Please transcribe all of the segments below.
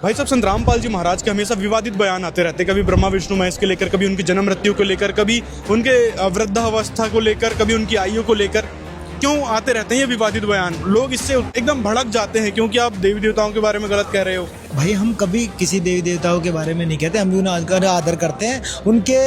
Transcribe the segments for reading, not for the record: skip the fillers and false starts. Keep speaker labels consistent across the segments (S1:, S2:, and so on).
S1: भाई साहब, संत रामपाल जी महाराज के हमेशा विवादित बयान आते रहते, कभी ब्रह्मा विष्णु महेश के लेकर, कभी उनकी जन्म मृत्यु को लेकर, कभी उनके वृद्धावस्था को लेकर, कभी उनकी आयु को लेकर। क्यों आते रहते हैं ये विवादित बयान? लोग इससे एकदम भड़क जाते हैं क्योंकि आप देवी देवताओं के बारे में गलत कह रहे हो।
S2: भाई हम कभी किसी देवी देवताओं के बारे में नहीं कहते, हम भी उन्हें आदर करते हैं, उनके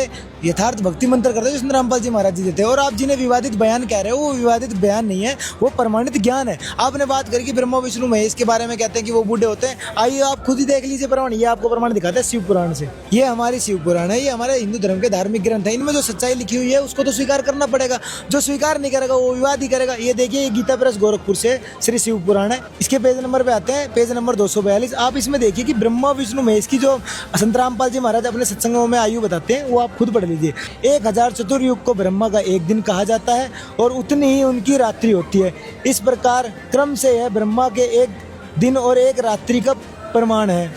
S2: यथार्थ भक्ति मंत्र करते हैं जो संत रामपाल जी महाराज जी देते हैं। और आप जिन्हें विवादित बयान कह रहे हो, वो विवादित बयान नहीं है, वो प्रमाणित ज्ञान है। आपने बात करी कि ब्रह्मा विष्णु महेश के बारे में कहते हैं कि वो बूढ़े होते हैं। आइए आप खुद ही देख लीजिए प्रमाण, ये आपको प्रमाण दिखाता है शिव पुराण से। ये हमारी शिव पुराण है, ये हमारे हिंदू धर्म के धार्मिक ग्रंथ है। इनमें जो सच्चाई लिखी हुई है उसको तो स्वीकार करना पड़ेगा। जो स्वीकार नहीं करेगा वो विवाद ही करेगा। ये देखिए, ये गीता प्रेस गोरखपुर से श्री शिव पुराण है, इसके पेज नंबर पे आते हैं, पेज नंबर 242। आप इसमें देखिए कि ब्रह्मा विष्णु महेश की जो संत रामपाल जी महाराज अपने सत्संगों में आयु बताते हैं वो आप खुद पढ़ लीजिए। 1000 चतुर्युग को ब्रह्मा का एक दिन कहा जाता है और उतनी ही उनकी रात्रि होती है। इस प्रकार क्रम से यह ब्रह्मा के एक दिन और एक रात्रि का प्रमाण है।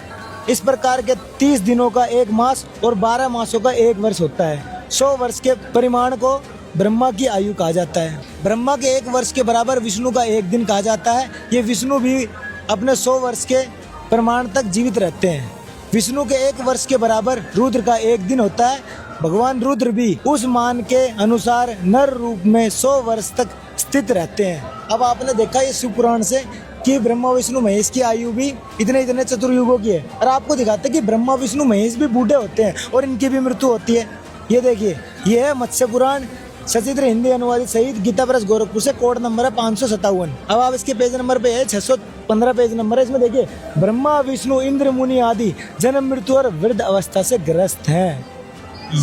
S2: इस प्रकार के 30 दिनों का एक मास और 12 मासों का एक वर्ष होता है। 100 वर्ष के परिमाण को ब्रह्मा की आयु कहा जाता है। ब्रह्मा के एक वर्ष के बराबर विष्णु का एक दिन कहा जाता है। ये विष्णु भी अपने 100 वर्ष के प्रमाण तक जीवित रहते हैं। विष्णु के एक वर्ष के बराबर रुद्र का एक दिन होता है। भगवान रुद्र भी उस मान के अनुसार नर रूप में 100 वर्ष तक स्थित रहते हैं। अब आपने देखा ये शिव पुराण से कि ब्रह्मा विष्णु महेश की आयु भी इतने इतने चतुर्युगों की है। और आपको दिखाते हैं कि ब्रह्मा विष्णु महेश भी बूढ़े होते हैं और इनकी भी मृत्यु होती है। ये देखिए, ये है मत्स्य पुराण, सचित्र हिंदी अनुवादित सहित गीता प्रेस गोरखपुर से, कोड नंबर है 557। अब आप इसके पेज नंबर पे है 615 पेज नंबर है। इसमें देखिए, ब्रह्मा विष्णु इंद्र मुनि आदि जन्म मृत्यु और वृद्ध अवस्था से ग्रस्त हैं।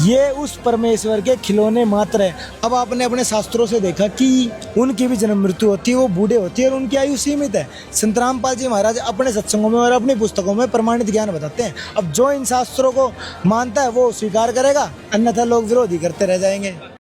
S2: ये उस परमेश्वर के खिलौने मात्र है। अब आपने अपने शास्त्रों से देखा कि उनकी भी जन्म मृत्यु होती है, वो बूढ़े होती है और उनकी आयु सीमित है। संत रामपाल जी महाराज अपने सत्संगों में और अपनी पुस्तकों में प्रमाणित ज्ञान बताते हैं। अब जो इन शास्त्रों को मानता है वो स्वीकार करेगा, अन्यथा लोग विरोधी करते रह जाएंगे।